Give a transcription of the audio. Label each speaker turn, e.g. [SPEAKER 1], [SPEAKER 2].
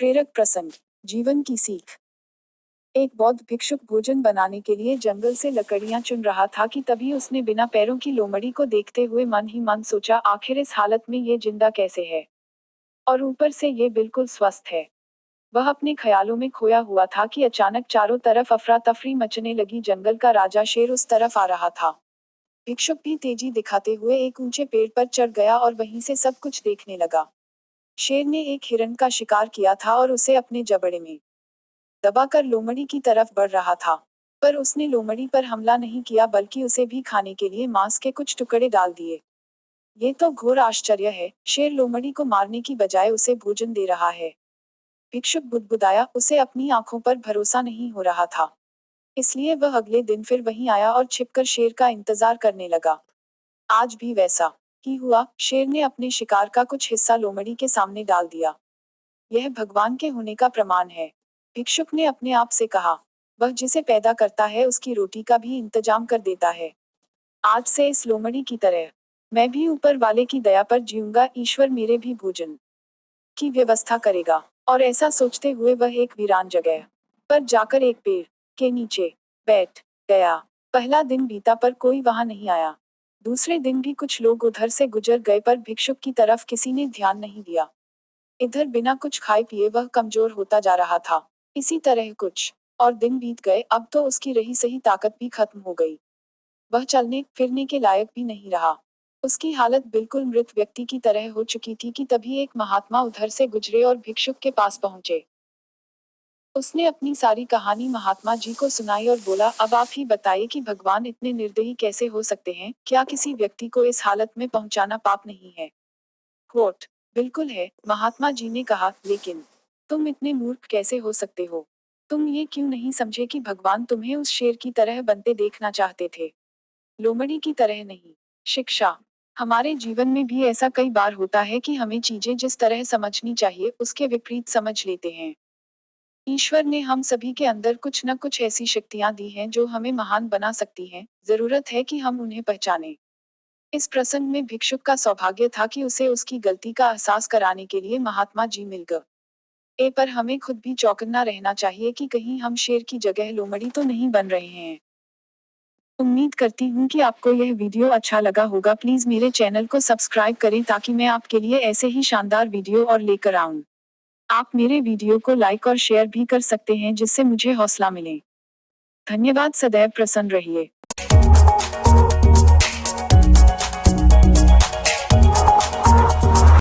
[SPEAKER 1] प्रेरक प्रसंग। जीवन की सीख। एक बौद्ध भिक्षुक भोजन बनाने के लिए जंगल से लकड़ियां चुन रहा था कि तभी उसने बिना पैरों की लोमड़ी को देखते हुए मन ही मन सोचा, आखिर इस हालत में ये जिंदा कैसे है, और ऊपर से ये बिल्कुल स्वस्थ है। वह अपने ख्यालों में खोया हुआ था कि अचानक चारों तरफ अफरा तफरी मचने लगी। जंगल का राजा शेर उस तरफ आ रहा था। भिक्षुक भी तेजी दिखाते हुए एक ऊंचे पेड़ पर चढ़ गया और वहीं से सब कुछ देखने लगा। शेर ने एक हिरण का शिकार किया था और उसे अपने जबड़े में दबाकर लोमड़ी की तरफ बढ़ रहा था। पर उसने लोमड़ी पर हमला नहीं किया, बल्कि उसे भी खाने के लिए मांस के कुछ टुकड़े डाल दिए। ये तो घोर आश्चर्य है, शेर लोमड़ी को मारने की बजाय उसे भोजन दे रहा है। भिक्षुक बुदबुदाया, उसे अपनी आंखों पर भरोसा नहीं हो रहा था। इसलिए वह अगले दिन फिर वहीं आया और छिपकर शेर का इंतजार करने लगा। आज भी वैसा ही हुआ। शेर ने अपने शिकार का कुछ हिस्सा लोमड़ी के सामने डाल दिया। यह भगवान के होने का प्रमाण है, भिक्षुक ने अपने आप से कहा। वह जिसे पैदा करता है उसकी रोटी का भी इंतजाम कर देता है। आज से इस लोमड़ी की तरह मैं भी ऊपर वाले की दया पर जीऊंगा, ईश्वर मेरे भी भोजन की व्यवस्था करेगा। और ऐसा सोचते हुए वह एक वीरान जगह पर जाकर एक पेड़ के नीचे बैठ गया। पहला दिन बीता पर कोई वहां नहीं आया। दूसरे दिन भी कुछ लोग उधर से गुजर गए, पर भिक्षुक की तरफ किसी ने ध्यान नहीं दिया। इधर बिना कुछ खाए पिए वह कमजोर होता जा रहा था। इसी तरह कुछ और दिन बीत गए। अब तो उसकी रही सही ताकत भी खत्म हो गई। वह चलने फिरने के लायक भी नहीं रहा। उसकी हालत बिल्कुल मृत व्यक्ति की तरह हो चुकी थी कि तभी एक महात्मा उधर से गुजरे और भिक्षुक के पास पहुंचे। उसने अपनी सारी कहानी महात्मा जी को सुनाई और बोला, अब आप ही बताइए कि भगवान इतने निर्दयी कैसे हो सकते हैं? क्या किसी व्यक्ति को इस हालत में पहुंचाना पाप नहीं है? कोट, बिल्कुल है, महात्मा जी ने कहा, लेकिन तुम इतने मूर्ख कैसे हो सकते हो? तुम ये क्यों नहीं समझे कि भगवान तुम्हें उस शेर की तरह बनते देखना चाहते थे, लोमड़ी की तरह नहीं। शिक्षा। हमारे जीवन में भी ऐसा कई बार होता है कि हमें चीजें जिस तरह समझनी चाहिए उसके विपरीत समझ लेते हैं। ईश्वर ने हम सभी के अंदर कुछ न कुछ ऐसी शक्तियां दी हैं जो हमें महान बना सकती हैं, जरूरत है कि हम उन्हें पहचानें। इस प्रसंग में भिक्षुक का सौभाग्य था कि उसे उसकी गलती का एहसास कराने के लिए महात्मा जी मिल गए। पर हमें खुद भी चौकन्ना रहना चाहिए कि कहीं हम शेर की जगह लोमड़ी तो नहीं बन रहे हैं। उम्मीद करती हूँ कि आपको यह वीडियो अच्छा लगा होगा। प्लीज मेरे चैनल को सब्सक्राइब करें ताकि मैं आपके लिए ऐसे ही शानदार वीडियो और लेकर आऊँ। आप मेरे वीडियो को लाइक और शेयर भी कर सकते हैं जिससे मुझे हौसला मिले। धन्यवाद। सदैव प्रसन्न रहिए।